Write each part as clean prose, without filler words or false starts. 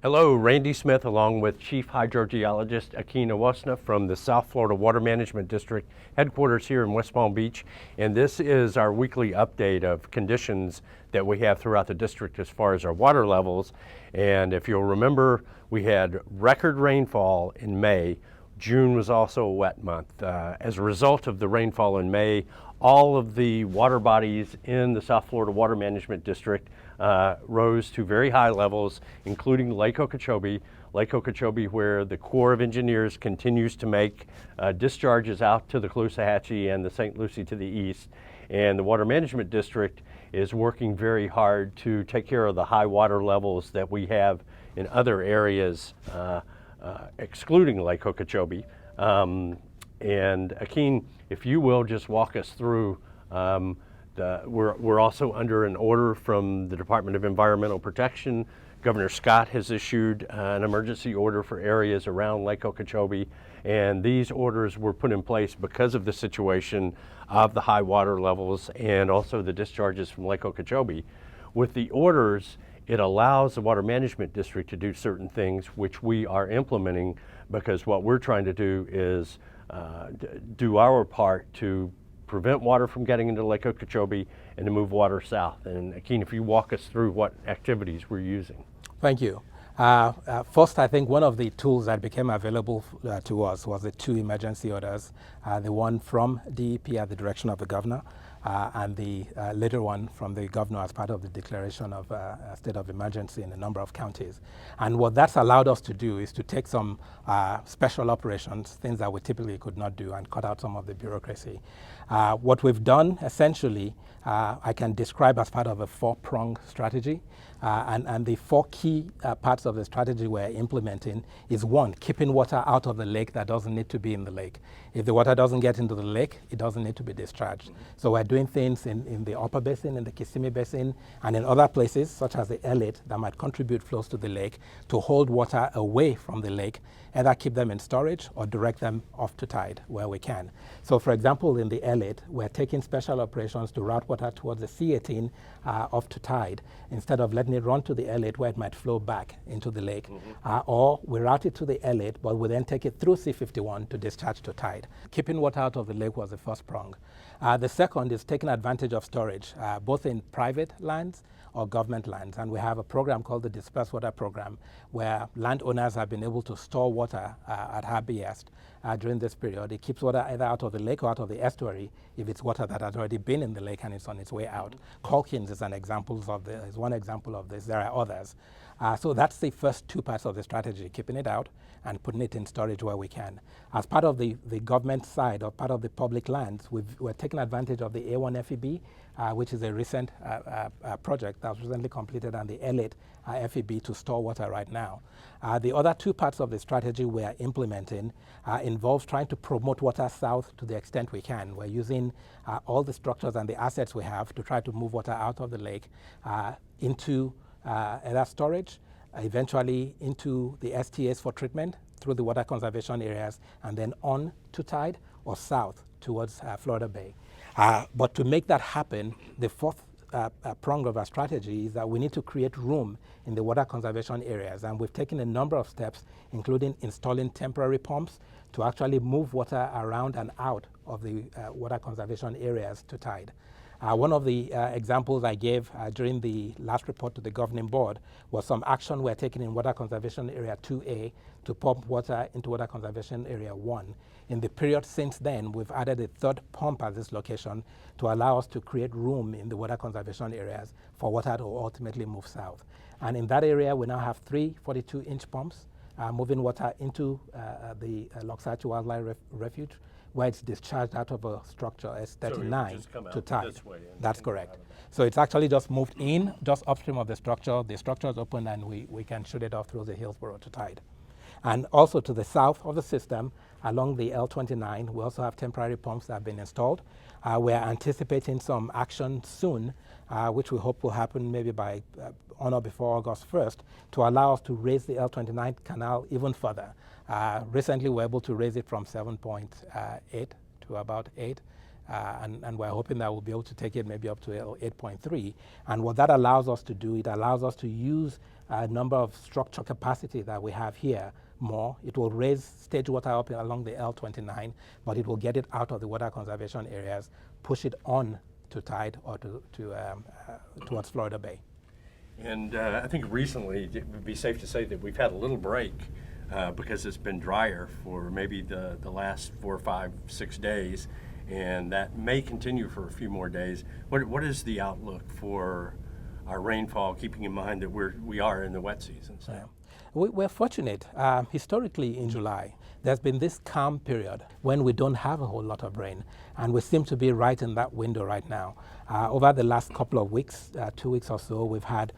Hello, Randy Smith along with Chief Hydrogeologist Akin Owosina from the South Florida Water Management District headquarters here in West Palm Beach. And this is our weekly update of conditions that we have throughout the district as far as our water levels. And if you'll remember, we had record rainfall in May. June was also a wet month. As a result of the rainfall in May, all of the water bodies in the South Florida Water Management District rose to very high levels, including Lake Okeechobee. Lake Okeechobee, where the Corps of Engineers continues to make discharges out to the Caloosahatchee and the St. Lucie to the east. And the Water Management District is working very hard to take care of the high water levels that we have in other areas, excluding Lake Okeechobee. And Akin, if you will just walk us through, we're also under an order from the Department of Environmental Protection. Governor Scott has issued an emergency order for areas around Lake Okeechobee, and these orders were put in place because of the situation of the high water levels and also the discharges from Lake Okeechobee. With the orders, it allows the Water Management District to do certain things which we are implementing, because what we're trying to do is do our part to prevent water from getting into Lake Okeechobee and to move water south. And Akin, if you walk us through what activities we're using. Thank you. First, I think one of the tools that became available to us was the two emergency orders, the one from DEP at the direction of the governor, and the later one from the governor as part of the declaration of a state of emergency in a number of counties. And what that's allowed us to do is to take some special operations, things that we typically could not do, and cut out some of the bureaucracy. What we've done essentially, I can describe as part of a four-pronged strategy. And the four key parts of the strategy we're implementing is, one, keeping water out of the lake that doesn't need to be in the lake. If the water doesn't get into the lake, it doesn't need to be discharged. So we're doing things in the upper basin, in the Kissimmee Basin, and in other places, such as the Elliott, that might contribute flows to the lake, to hold water away from the lake, either keep them in storage or direct them off to tide where we can. So for example, in the Elliott, we're taking special operations to route water towards the C18 off to tide, instead of letting it run to the Elliott where it might flow back into the lake. Or we route it to the Elliott, but we then take it through C51 to discharge to tide. Keeping water out of the lake was the first prong. The second is taking advantage of storage, both in private lands or government lands. And we have a program called the Dispersed Water Program, where landowners have been able to store water at happiest during this period. It keeps water either out of the lake or out of the estuary if it's water that has already been in the lake and it's on its way out. Calkins is one example of this. There are others. So that's the first two parts of the strategy, keeping it out and putting it in storage where we can. As part of the government side, or part of the public lands, we're taking advantage of the A1 FEB, which is a recent project that was recently completed, and the Elliott FEB to store water right now. The other two parts of the strategy we are implementing involves trying to promote water south to the extent we can. We're using all the structures and the assets we have to try to move water out of the lake into either storage, eventually into the STAs for treatment through the water conservation areas, and then on to tide or south towards Florida Bay. But to make that happen, the fourth prong of our strategy is that we need to create room in the water conservation areas. And we've taken a number of steps, including installing temporary pumps to actually move water around and out of the water conservation areas to tide. One of the examples I gave during the last report to the governing board was some action we're taking in Water Conservation Area 2A to pump water into Water Conservation Area 1. In the period since then, we've added a third pump at this location to allow us to create room in the water conservation areas for water to ultimately move south. And in that area, we now have three 42-inch pumps moving water into the Loxahatchee Wildlife Refuge, where it's discharged out of a structure S39 to tide. That's correct. So it's actually just moved in, just upstream of the structure. The structure is open, and we can shoot it off through the Hillsborough to tide. And also to the south of the system, along the L29, we also have temporary pumps that have been installed. We're anticipating some action soon, which we hope will happen maybe by on or before August 1st, to allow us to raise the L29 canal even further. Recently, we were able to raise it from 7.8 to about 8. and we're hoping that we'll be able to take it maybe up to 8.3. And what that allows us to do, it allows us to use a number of structure capacity that we have here more. It will raise stage water up along the L29, but it will get it out of the water conservation areas, push it on to tide or towards Florida Bay. And I think recently it would be safe to say that we've had a little break because it's been drier for maybe the last 4, 5, 6 days, and that may continue for a few more days. What is the outlook for our rainfall, keeping in mind that we are in the wet season? So. Yeah. We're fortunate. Historically in July, there's been this calm period when we don't have a whole lot of rain, and we seem to be right in that window right now. Over the last couple of weeks, 2 weeks or so, we've had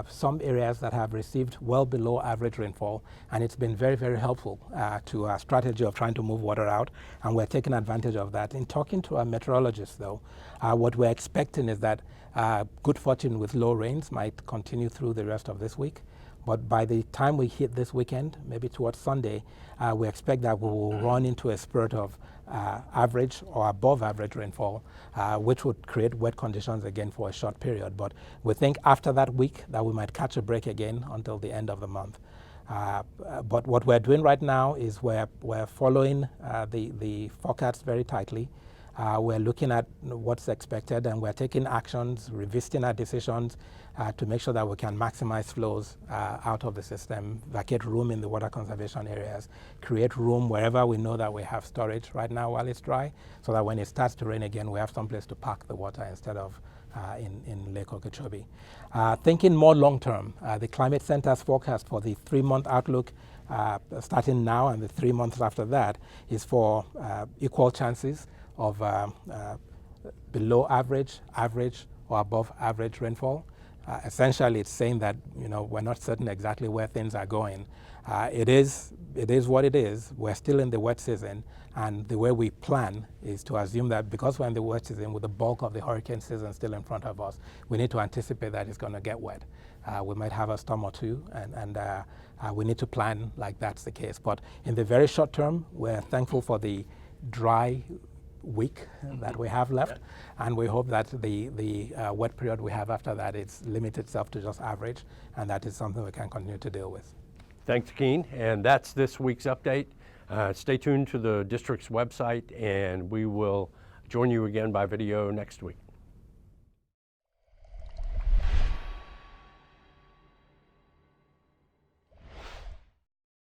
some areas that have received well below average rainfall, and it's been very, very helpful to our strategy of trying to move water out, and we're taking advantage of that. In talking to our meteorologists, though, what we're expecting is that good fortune with low rains might continue through the rest of this week. But by the time we hit this weekend, maybe towards Sunday, we expect that we will run into a spurt of average or above average rainfall, which would create wet conditions again for a short period. But we think after that week that we might catch a break again until the end of the month. But what we're doing right now is we're following the forecast very tightly. We're looking at what's expected, and we're taking actions, revisiting our decisions to make sure that we can maximize flows out of the system, vacate room in the water conservation areas, create room wherever we know that we have storage right now while it's dry, so that when it starts to rain again, we have some place to park the water instead of in Lake Okeechobee. Thinking more long term, the Climate Center's forecast for the 3-month outlook starting now and the 3 months after that is for equal chances of below average, average, or above average rainfall. Essentially, it's saying that we're not certain exactly where things are going. It is what it is. We're still in the wet season, and the way we plan is to assume that because we're in the wet season with the bulk of the hurricane season still in front of us, we need to anticipate that it's going to get wet. We might have a storm or two, and we need to plan like that's the case. But in the very short term, we're thankful for the dry week that we have left, and we hope that the wet period we have after that it's limit itself to just average, and that is something we can continue to deal with. Thanks, Akin, and that's this week's update. Stay tuned to the district's website, and we will join you again by video next week.